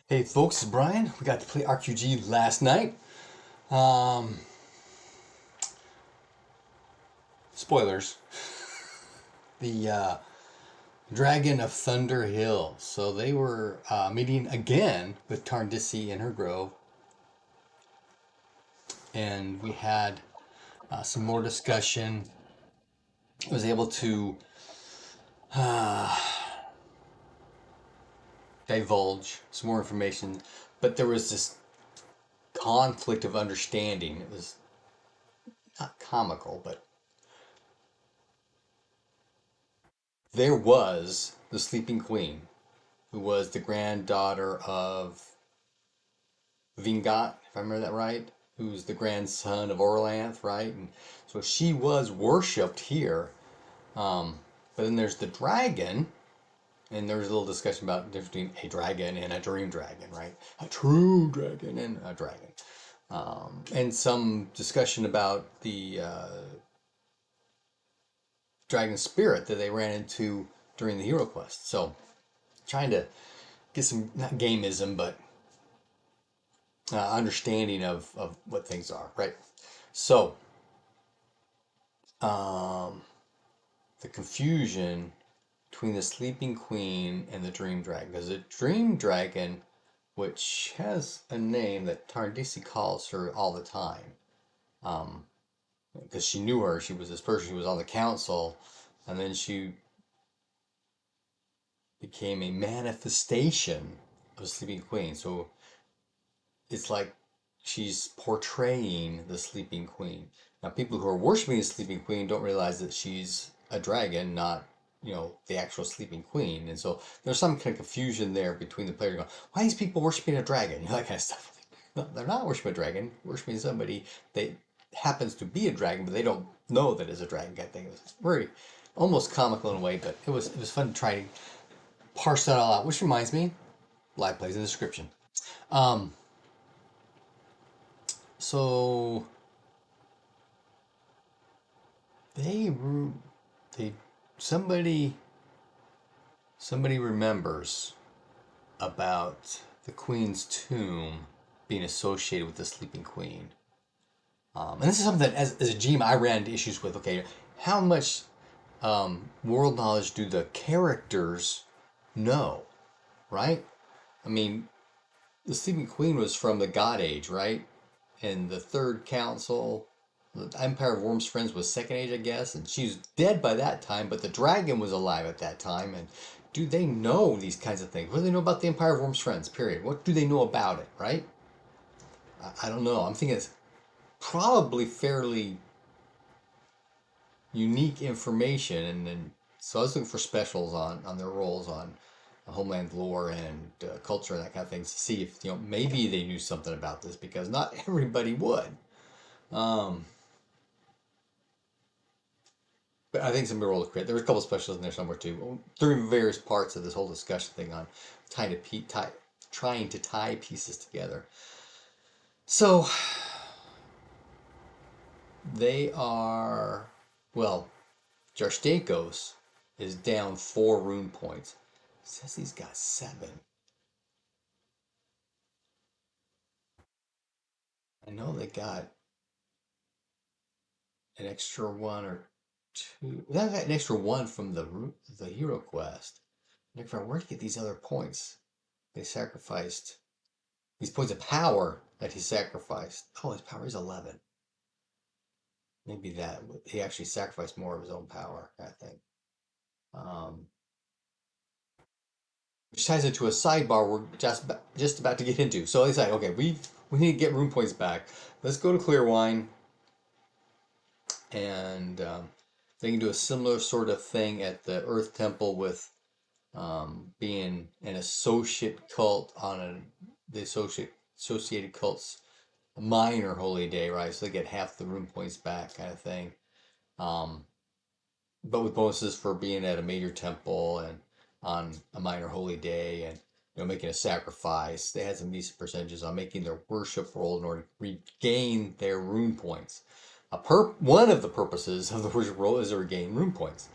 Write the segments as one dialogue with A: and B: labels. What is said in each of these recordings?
A: Hey folks, it's Brian. We got to play RQG last night. Um, Spoilers. The Dragon of Thunder Hill. So they were meeting again with Tarndisi in her grove, and we had some more discussion. I was able to divulge some more information, but there was this conflict of understanding. It was not comical, but there was the Sleeping Queen, who was the granddaughter of Vingat, if I remember that right, who's the grandson of Orlanth, right? And so she was worshipped here. Um, but then there's the dragon, and there was a little discussion about the difference between a dragon and a dream dragon, right? A true dragon and a dragon. And some discussion about the dragon spirit that they ran into during the hero quest. So trying to get some, not gamism, but understanding of what things are, right? So, um, the confusion between the Sleeping Queen and the Dream Dragon. Because the Dream Dragon, which has a name that Tarndisi calls her all the time, um, because she knew her, she was this person, she was on the council, and then she became a manifestation of the Sleeping Queen. So it's like she's portraying the Sleeping Queen. Now, people who are worshiping the Sleeping Queen don't realize that she's a dragon, not the actual Sleeping Queen. And so there's some kind of confusion there between the players going, why are these people worshiping a dragon? You know, that kind of stuff. No, they're not worshiping a dragon, worshiping somebody that happens to be a dragon, but they don't know that it's a dragon kind of thing. It was very almost comical in a way, but it was fun to try to parse that all out, which reminds me, live plays in the description. Um, so They they somebody somebody remembers about the queen's tomb being associated with the sleeping queen. And this is something that as a GM I ran into issues with. Okay, how much world knowledge do the characters know, right? I mean, the sleeping queen was from the God Age, right? And the Third Council, the Empire of Worm's Friends was Second Age, I guess, and she's dead by that time, but the dragon was alive at that time. And do they know these kinds of things? What do they know about the Empire of Worm's Friends, period? What do they know about it, right? I don't know. I'm thinking it's probably fairly unique information. And so I was looking for specials on their roles on homeland lore and culture and that kind of thing to see if maybe they knew something about this, because not everybody would. Um, But I think some people will create. There was a couple of specials in there somewhere too, during various parts of this whole discussion thing on trying to tie pieces together. So they are, well, Jarstakos is down 4 rune points. It says he's got 7. I know they got an extra 1 or 2. They got an extra 1 from the hero quest. Like, where to get these other points? They sacrificed these points of power that he sacrificed. Oh, his power is 11. Maybe that he actually sacrificed more of his own power, I think. Um, which ties into a sidebar we're just about to get into. So they say, okay, we need to get rune points back. Let's go to Clearwine, and they can do a similar sort of thing at the Earth Temple with being an associate cult on the associated cults minor holy day, right? So they get half the rune points back, kind of thing. Um, but with bonuses for being at a major temple and on a minor holy day, and making a sacrifice. They had some decent percentages on making their worship roll in order to regain their rune points. One of the purposes of the worship roll is to regain rune points.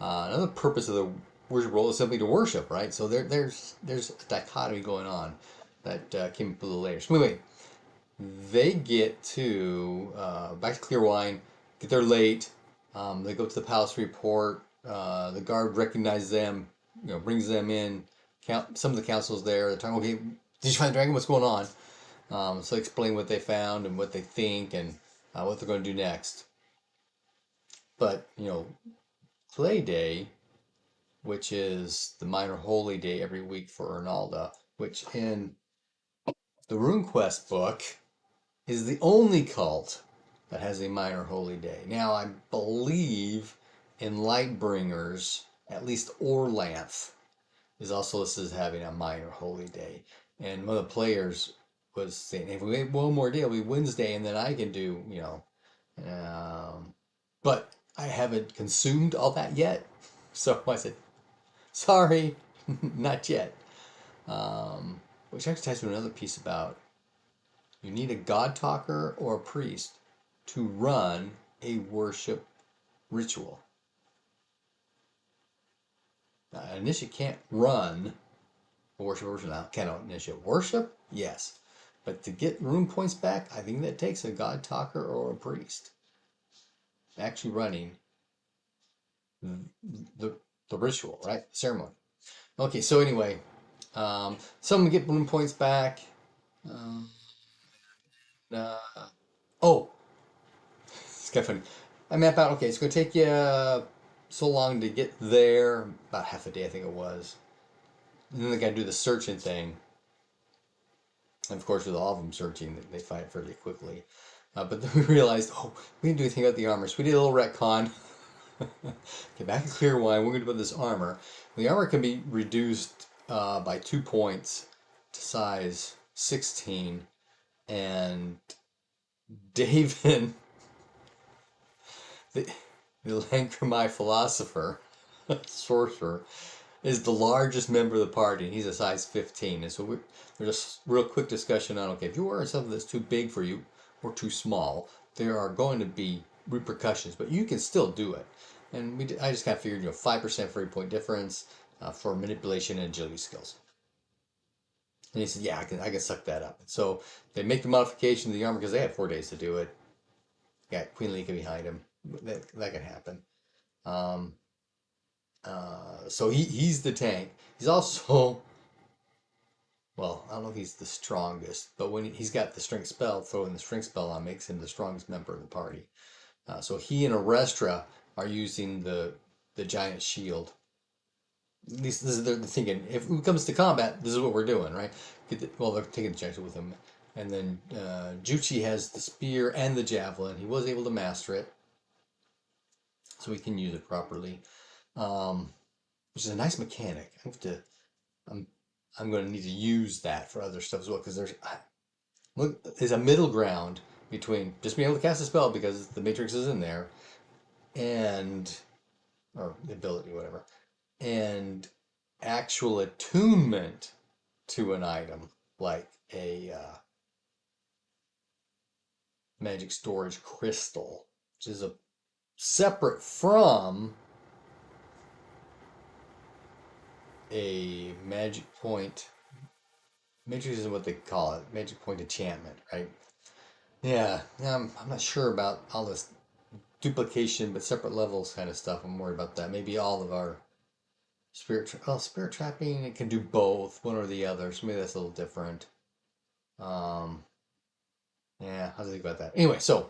A: Another purpose of the worship roll is simply to worship, right? So there's a dichotomy going on. that came up a little later. So anyway, they get to back to Clearwine, get there late. They go to the palace report. The guard recognizes them, brings them in. Some of the council's there. They're talking, okay, did you find the dragon? What's going on? So they explain what they found and what they think and what they're going to do next. But, Play Day, which is the minor holy day every week for Arnalda, which in the Runequest book is the only cult that has a minor holy day. Now, I believe in Lightbringers, at least Orlanth is also listed as having a minor holy day. And one of the players was saying, if we wait one more day, it'll be Wednesday, and then I can do, but I haven't consumed all that yet. So I said, sorry, not yet. Which actually ties to another piece about you need a god talker or a priest to run a worship ritual. Now, an initiate can't run a worship ritual. Now, can an initiate worship? Yes. But to get rune points back, I think that takes a god talker or a priest actually running the, the ritual, right? Ceremony. Okay, so anyway, some get rune points back. Um, uh, oh, it's kind of funny. I mapped out, okay, it's going to take you so long to get there, about half a day, I think it was. And then they got to do the searching thing. And of course, with all of them searching, they find it fairly quickly. But then we realized, oh, we didn't do anything about the armor. So we did a little retcon. Okay, back in Clearwine, we're going to put this armor. The armor can be reduced by 2 points to size 16. And David, the, the Lancromai philosopher, sorcerer, is the largest member of the party, and he's a size 15. And so there's a real quick discussion on, okay, if you're wearing something that's too big for you or too small, there are going to be repercussions, but you can still do it. And I just kind of figured, 5% free point difference for manipulation and agility skills. And he said, yeah, I can suck that up. So they make the modification to the armor because they had 4 days to do it. Yeah, Queen Lika behind him. That can happen. So he's the tank. He's also, well, I don't know if he's the strongest, but when he's got the strength spell, throwing the strength spell on makes him the strongest member of the party. So he and Arestra are using the giant shield. At least this is they're thinking. If it comes to combat, this is what we're doing, right? Well, they're taking the chance with him, and then Juchi has the spear and the javelin. He was able to master it, so he can use it properly, which is a nice mechanic. I'm I'm going to need to use that for other stuff as well because there's a middle ground between just being able to cast a spell because the matrix is in there, and or the ability, whatever, and actual attunement to an item like a magic storage crystal, which is a separate from a magic point. Matrix is what they call it, magic point enchantment, right? Yeah, I'm not sure about all this duplication but separate levels kind of stuff. I'm worried about that. Maybe all of our spirit trapping, it can do both, one or the other. So maybe that's a little different. Um, yeah, how do you think about that? Anyway, so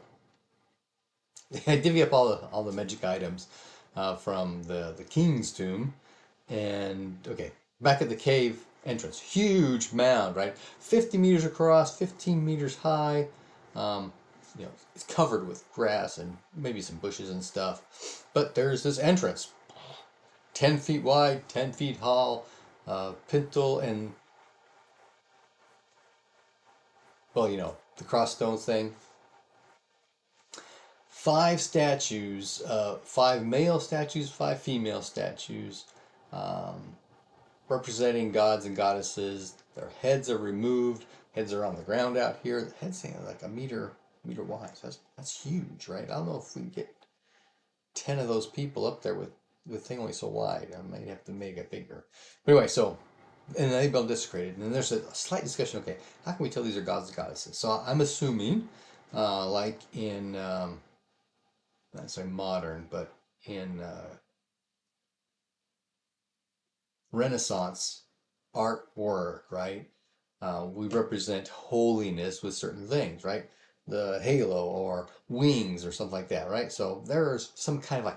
A: I divvy up all the magic items from the king's tomb, and okay, back at the cave entrance, huge mound, right? 50 meters across, 15 meters high. Um, it's covered with grass and maybe some bushes and stuff. But there's this entrance, 10 feet wide, 10 feet tall, pintle and, well, the cross stones thing. 5 statues, 5 male statues, 5 female statues, um, representing gods and goddesses. Their heads are removed. Heads are on the ground out here. The heads hang like a meter wide. So that's huge, right? I don't know if we can get 10 of those people up there with the thing only so wide. I might have to make it bigger. But anyway, so and they become desecrated. And then there's a slight discussion. Okay, how can we tell these are gods and goddesses? So I'm assuming, like in not necessarily modern, but in Renaissance artwork, right? We represent holiness with certain things, right? The halo or wings or something like that, right? So there's some kind of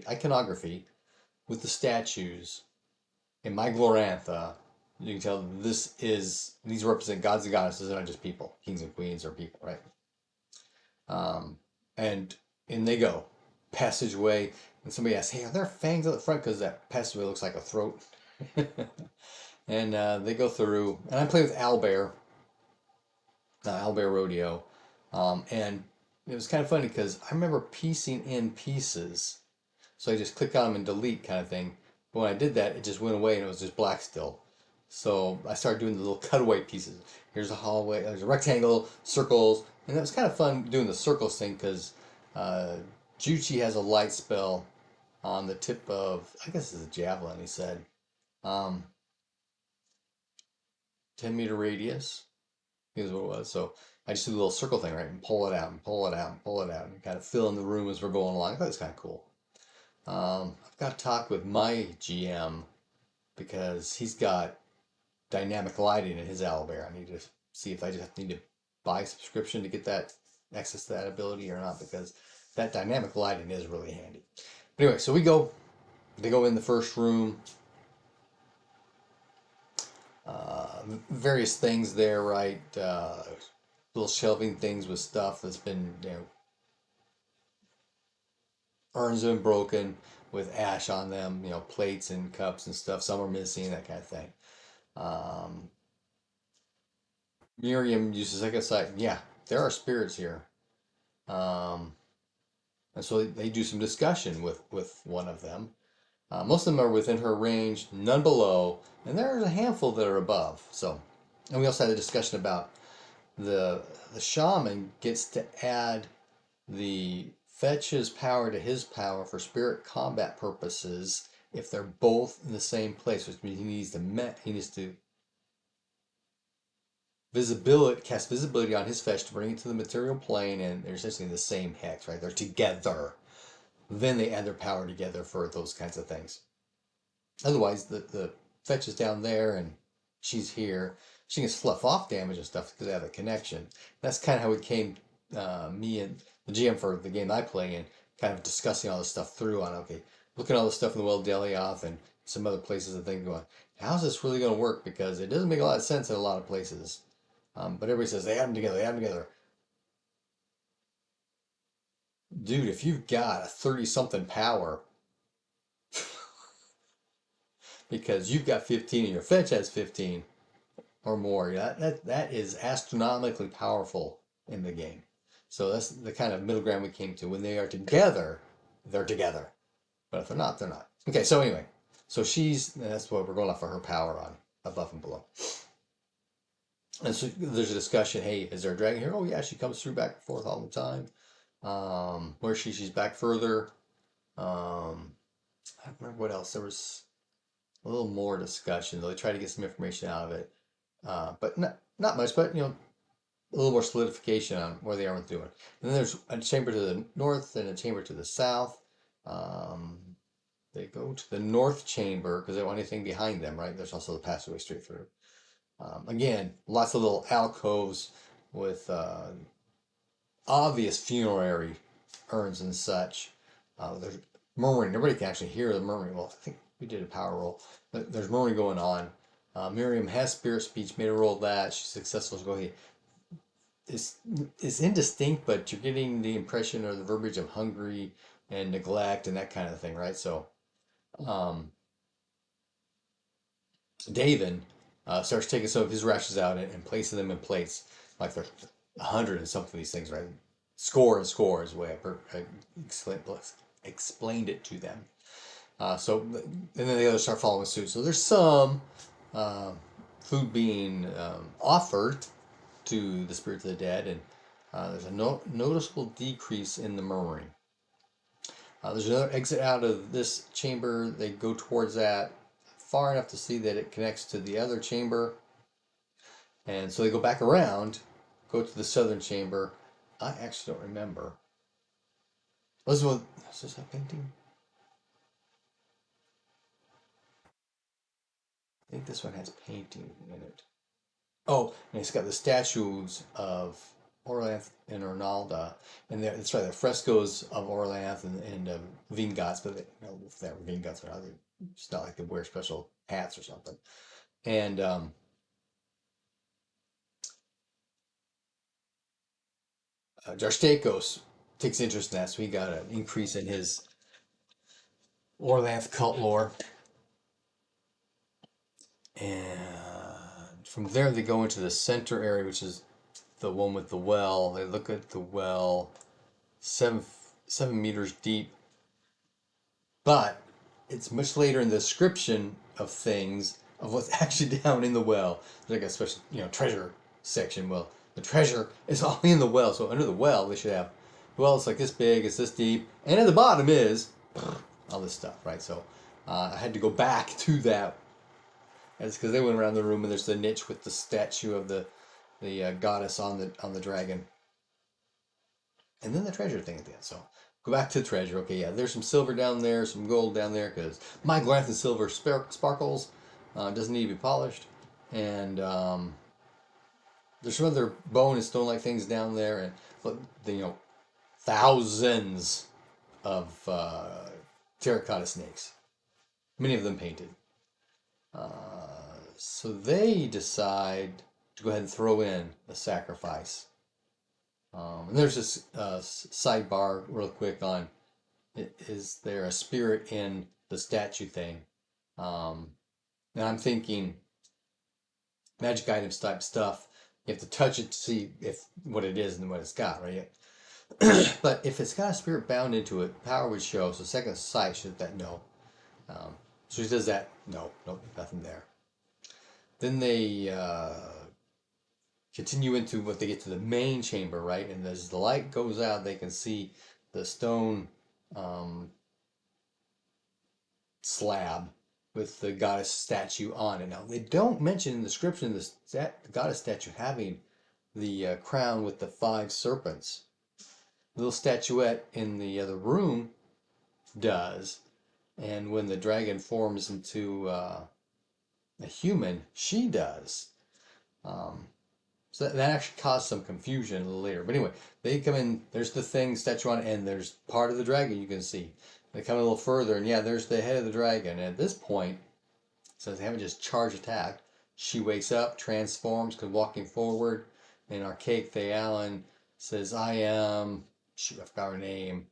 A: iconography with the statues in my Glorantha. You can tell these represent gods and goddesses, they're not just people, kings and queens or people, right? Um, and in they go, passageway, and somebody asks, "Hey, are there fangs at the front?" Because that passageway looks like a throat. And they go through, and I play with Owlbear, Owlbear Rodeo, and it was kind of funny because I remember piecing in pieces, so I just click on them and delete kind of thing. But when I did that, it just went away and it was just black still. So I started doing the little cutaway pieces. Here's a hallway, there's a rectangle, circles, and it was kind of fun doing the circles thing because uh, Juchi has a light spell on the tip of, I guess it's a javelin, he said. Um, 10-meter radius is what it was. So I just do the little circle thing, right, and pull it out and pull it out and pull it out and kind of fill in the room as we're going along. I thought it was kind of cool. I've got to talk with my GM because he's got dynamic lighting in his owlbear. I need to see if I just need to buy a subscription to get that access to that ability or not because that dynamic lighting is really handy. But anyway, so they go in the first room. Various things there, right? Little shelving things with stuff that's been, urns have been broken with ash on them, plates and cups and stuff. Some are missing, that kind of thing. Um, Miriam uses like a site. Yeah, there are spirits here. Um, and so they do some discussion with one of them. Most of them are within her range, none below, and there's a handful that are above. So, and we also had a discussion about the the shaman gets to add the fetch's power to his power for spirit combat purposes if they're both in the same place, which means he needs to visibility cast visibility on his fetch to bring it to the material plane, and they're essentially in the same hex, right? They're together. Then they add their power together for those kinds of things. Otherwise, the fetch is down there and she's here. She can slough off damage and stuff because they have a connection. That's kind of how it came. Me and the GM for the game I play in, kind of discussing all this stuff through on okay, looking at all this stuff in the Well Delioth and some other places and things going, how's this really going to work? Because it doesn't make a lot of sense in a lot of places. But everybody says they add them together, they add them together. Dude, if you've got a 30 something power, because you've got 15 and your fetch has 15, or more. That is astronomically powerful in the game. So that's the kind of middle ground we came to. When they are together, they're together. But if they're not, they're not. Okay, so anyway, so that's what we're going off for her power on above and below. And so there's a discussion. Hey, is there a dragon here? Oh yeah, she comes through back and forth all the time. Where she's back further. I don't remember what else. There was a little more discussion. They tried to get some information out of it, but not much. But a little more solidification on where they are with doing. And then there's a chamber to the north and a chamber to the south. Um, they go to the north chamber because they don't want anything behind them, right? There's also the passageway straight through. Again, lots of little alcoves with obvious funerary urns and such. There's murmuring. Everybody can actually hear the murmuring. Well, I think we did a power roll. But there's murmuring going on. Miriam has spirit speech, made a roll of that. She's successful. She's going, it's indistinct, but you're getting the impression or the verbiage of hungry and neglect and that kind of thing, right? So um, David starts taking some of his rations out and placing them in plates, like there's 100 and something of these things, right? Score and score is the way I explained it to them. And then the others start following suit. So there's some uh, food being offered to the spirits of the dead, and there's a noticeable decrease in the murmuring. There's another exit out of this chamber. They go towards that far enough to see that it connects to the other chamber. And so they go back around, go to the southern chamber. I actually don't remember. Is this a painting? I think this one has painting in it. Oh, and it's got the statues of Orlanth and Ornalda, and that's right, the frescoes of Orlanth and Vingots, but if they're Vingots or not, it's not like they wear special hats or something. And Jarstakos takes interest in that, so he got an increase in his Orlanth cult lore. And from there, they go into the center area, which is the one with the well. They look at the well, 7 meters deep, but it's much later in the description of things of what's actually down in the well. There's like a special, treasure section. Well, the treasure is all in the well. So under the well, they should have, well, it's like this big, it's this deep, and at the bottom is all this stuff, right? So I had to go back to that. That's because they went around the room and there's the niche with the statue of the goddess on the dragon, and then the treasure thing at the end. So go back to the treasure. Okay, yeah, there's some silver down there, some gold down there, because my Glorantha silver sparkles. Doesn't need to be polished, and there's some other bone and stone-like things down there, and thousands of terracotta snakes, many of them painted. So they decide to go ahead and throw in a sacrifice. And there's this sidebar real quick on, is there a spirit in the statue thing? And I'm thinking magic items type stuff. You have to touch it to see if what it is and what it's got, right? But if it's got a spirit bound into it, power would show. So second sight should that no. So he does that. No, nope, nothing there. Then they continue into what they get to the main chamber, right? And as the light goes out, they can see the stone slab with the goddess statue on it. Now, they don't mention in the description the goddess statue having the crown with the 5 serpents. The little statuette in the other room does. And when the dragon forms into a human, she does. So that actually caused some confusion a little later. But anyway, they come in, there's the thing, statue on it, and there's part of the dragon you can see. They come a little further, and yeah, there's the head of the dragon. And at this point, since they haven't just charge attacked, she wakes up, transforms, because walking forward, and Archaic Thealon says, I am, shoot, I forgot her name,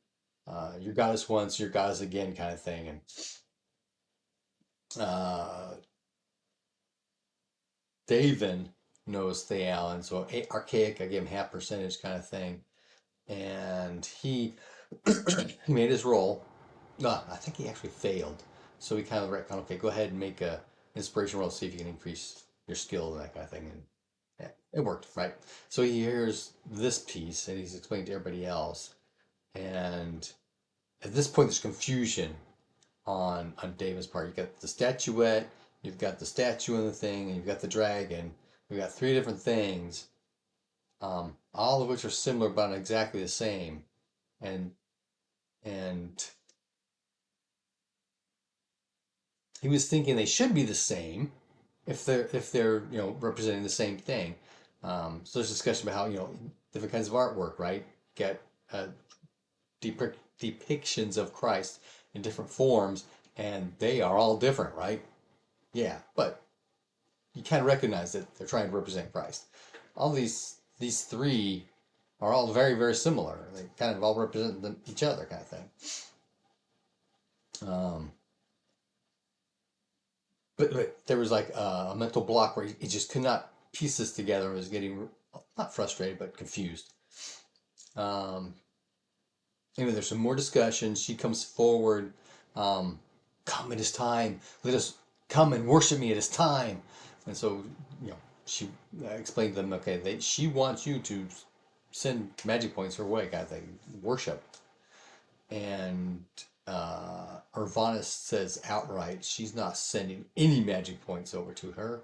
A: your goddess once, your goddess again kind of thing. And Daven knows Thealon, so Archaic, I give him half percentage kind of thing. And he made his roll. I think he actually failed. So he kind of retconned, okay, go ahead and make a inspiration roll, see if you can increase your skill and that kind of thing. And yeah, it worked, right? So he hears this piece and he's explaining to everybody else. And at this point, there's confusion on David's part. You've got the statuette, you've got the statue and the thing, and you've got the dragon. We've got 3 different things, all of which are similar but not exactly the same. And he was thinking they should be the same if they're representing the same thing. So there's discussion about how different kinds of artwork, right? Get depictions of Christ in different forms, and they are all different, right? Yeah, but you kind of recognize that they're trying to represent Christ. All these 3 are all very, very similar. They kind of all represent each other, kind of thing. But there was like a mental block where he just could not piece this together. Was getting not frustrated, but confused. Anyway, there's some more discussion. She comes forward. Come, it is time. Let us come and worship me. It is time. And so, she explained to them, okay, she wants you to send magic points her way, kind of thing, worship. And Urvanis says outright she's not sending any magic points over to her,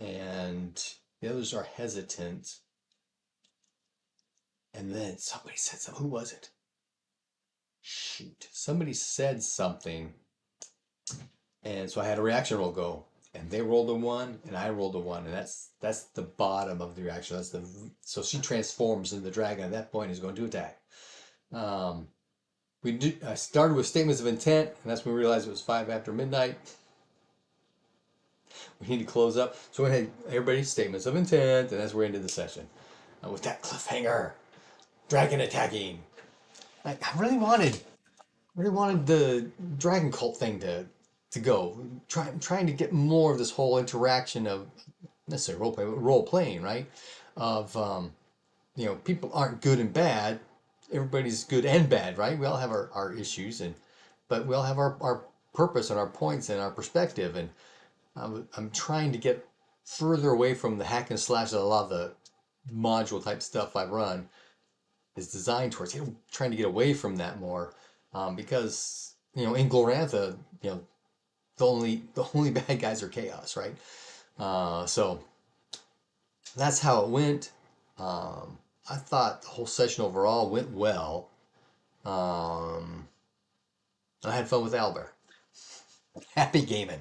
A: and the others are hesitant. And then somebody said something. Who was it? Shoot. Somebody said something, and so I had a reaction roll go. And they rolled a 1, and I rolled a 1, and that's the bottom of the reaction. So she transforms into the dragon at that point is going to attack. I started with statements of intent, and that's when we realized it was 5 after midnight. We need to close up. So we had everybody's statements of intent, and that's where we ended the session. With that cliffhanger, dragon attacking. I really wanted the dragon cult thing to go. Trying to get more of this whole interaction of necessarily role play, but role playing, right? Of people aren't good and bad. Everybody's good and bad, right? We all have our issues, but we all have our purpose and our points and our perspective. And I'm trying to get further away from the hack and slash that a lot of the module type stuff I run is designed towards. Trying to get away from that more, because in Glorantha, the only bad guys are chaos, right? So that's how it went. I thought the whole session overall went well. I had fun with Albert. Happy gaming.